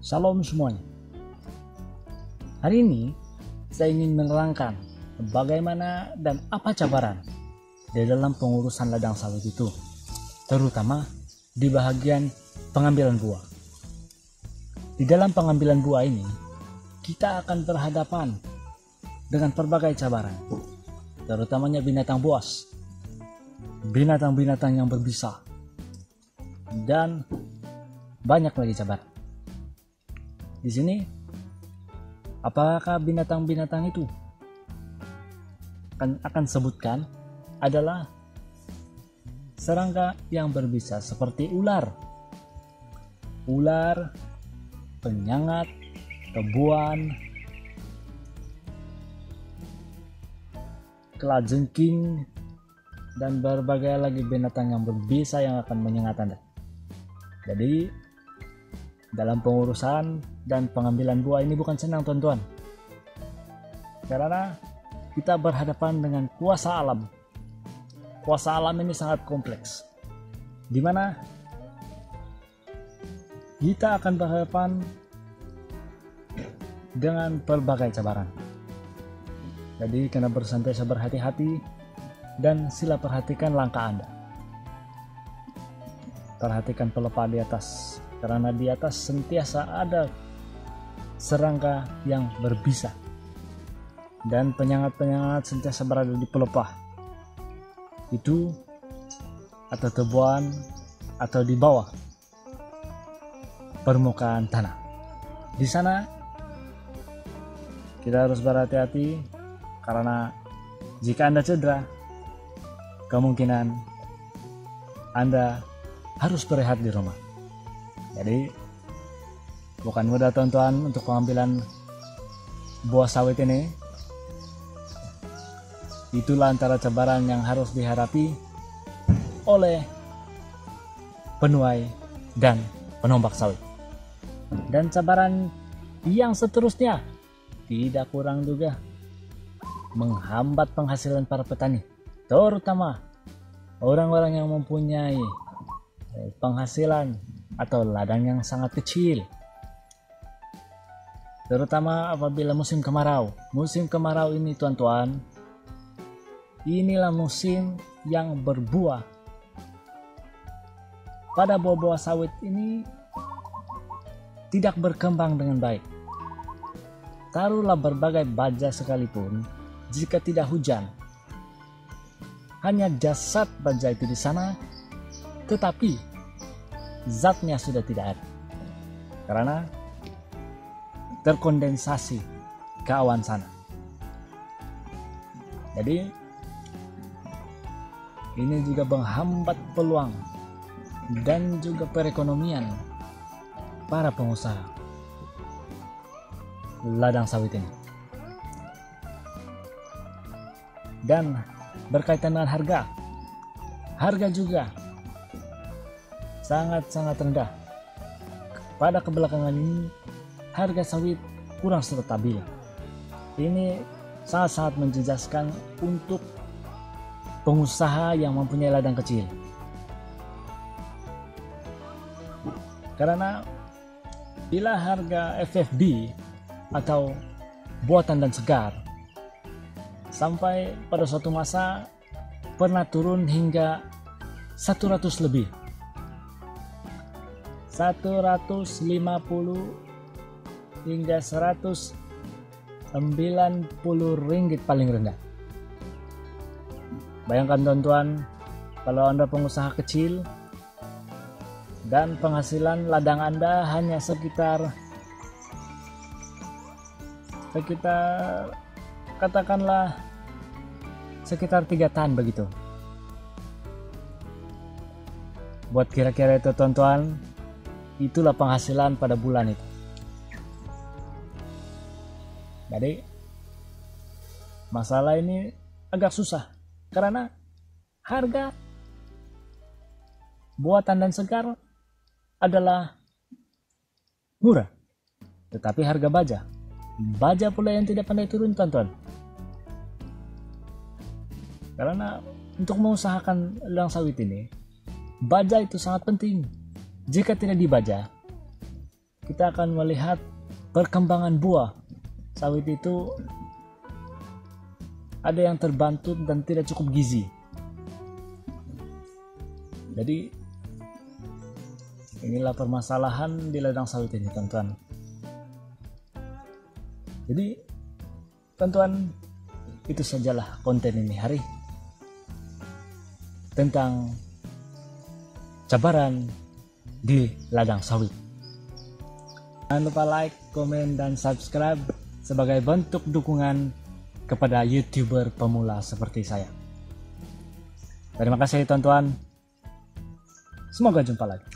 Shalom semuanya. Hari ini saya ingin menerangkan bagaimana dan apa cabaran di dalam pengurusan ladang sawit itu, terutama di bagian pengambilan buah. Di dalam pengambilan buah ini, kita akan berhadapan dengan berbagai cabaran, terutamanya binatang buas, binatang-binatang yang berbisa, dan banyak lagi cabaran. Di sini, apakah binatang-binatang itu akan sebutkan adalah serangga yang berbisa seperti ular, penyengat, tebuan, kelajengking, dan berbagai lagi binatang yang berbisa yang akan menyengat Anda. Jadi, dalam pengurusan dan pengambilan buah ini bukan senang, teman-teman. Karena kita berhadapan dengan kuasa alam. Kuasa alam ini sangat kompleks, di mana kita akan berhadapan dengan berbagai cabaran. Jadi kena bersenantiasa berhati-hati dan sila perhatikan langkah Anda. Perhatikan pelepah di atas, karena di atas sentiasa ada serangga yang berbisa dan penyengat-penyengat sentiasa berada di pelepah itu atau tebuan atau di bawah permukaan tanah. Di sana kita harus berhati-hati karena jika Anda cedera, kemungkinan Anda harus berehat di rumah. Jadi bukan mudah, teman-teman, untuk pengambilan buah sawit ini. Itulah antara cabaran yang harus dihadapi oleh penuai dan penombak sawit. Dan cabaran yang seterusnya tidak kurang juga menghambat penghasilan para petani, terutama orang-orang yang mempunyai penghasilan atau ladang yang sangat kecil, terutama apabila musim kemarau. Musim kemarau ini, tuan-tuan, inilah musim yang berbuah. Pada buah-buah sawit ini tidak berkembang dengan baik. Taruhlah berbagai baja sekalipun, jika tidak hujan, hanya jasad baja itu di sana, tetapi zatnya sudah tidak ada karena terkondensasi ke awan sana. Jadi ini juga menghambat peluang dan juga perekonomian para pengusaha ladang sawit ini. Dan berkaitan dengan harga juga sangat-sangat rendah. Pada kebelakangan ini harga sawit kurang stabil. Ini sangat-sangat menjejaskan untuk pengusaha yang mempunyai ladang kecil. Karena bila harga FFB atau buatan dan segar sampai pada suatu masa pernah turun hingga 100 lebih, 150 hingga 190 ringgit paling rendah. Bayangkan, teman-teman, kalau Anda pengusaha kecil dan penghasilan ladang Anda hanya sekitar katakanlah sekitar 3 tan begitu. Buat kira-kira itu, teman-teman, itulah penghasilan pada bulan itu. Jadi masalah ini agak susah karena harga buatan dan segar adalah murah, tetapi harga baja pula yang tidak pandai turun, teman-teman. Karena untuk mengusahakan ladang sawit ini, baja itu sangat penting. Jika tidak dibaja, kita akan melihat perkembangan buah sawit itu ada yang terbantu dan tidak cukup gizi. Jadi inilah permasalahan di ladang sawit ini, teman-teman. Jadi teman-teman, itu sajalah konten ini hari tentang cabaran di ladang sawit. Jangan lupa like, komen, dan subscribe sebagai bentuk dukungan kepada YouTuber pemula seperti saya. Terima kasih teman-teman. Semoga jumpa lagi.